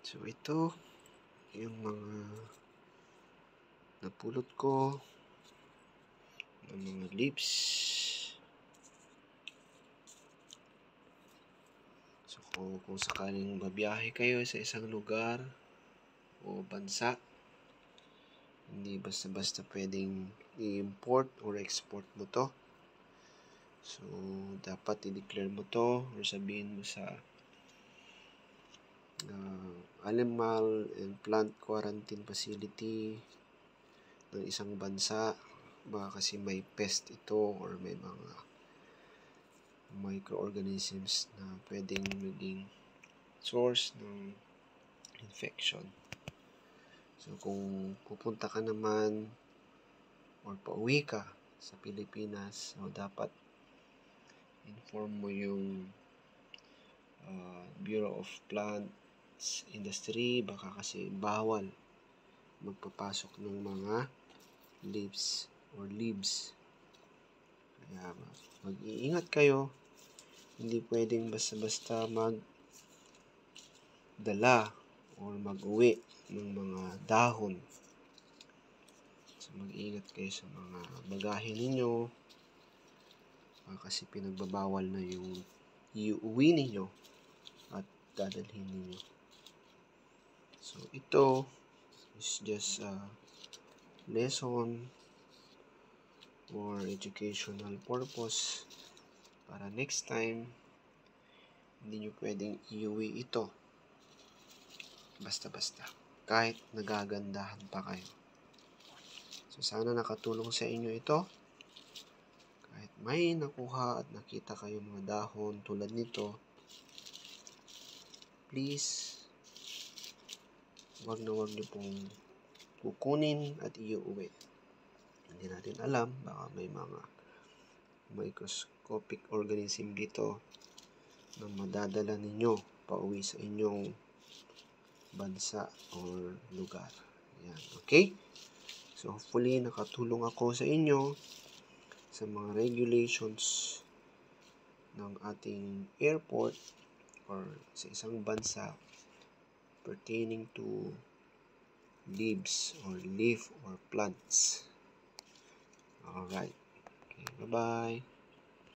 So, ito yung mga napulot ko ng mga leaves. So, kung sakaling babiyahe kayo sa isang lugar o bansa, hindi basta-basta pwedeng i-import or export mo to. So, dapat i-declare mo to or sabihin mo sa Animal and Plant Quarantine Facility ng isang bansa. Baka kasi may pest ito or may mga microorganisms na pwedeng maging source ng infection. So, kung pupunta ka naman or pauwi ka sa Pilipinas, so dapat inform mo yung Bureau of Plants Industry. Baka kasi bawal magpapasok ng mga leaves. Kaya mag-iingat kayo. Hindi pwedeng basta-basta magdala or mag-uwi ng mga dahon. So, mag-iingat kayo sa mga bagahe ninyo. Kasi pinagbabawal na yung iuwi ninyo at dadalhin ninyo. So, ito is just a lesson for educational purpose para next time hindi nyo pwedeng iuwi ito basta-basta kahit nagagandahan pa kayo. So, sana nakatulong sa inyo ito. Kahit may nakuha at nakita kayo mga dahon tulad nito, please, wag na wag nyo pong kukunin at iuwi. Hindi natin alam, baka may mga microscopic organism dito na madadala ninyo pauwi sa inyong bansa or lugar. Yan, okay? So, hopefully, nakatulong ako sa inyo sa mga regulations ng ating airport or sa isang bansa pertaining to leaves or leaf or plants. Alright. Okay, bye-bye.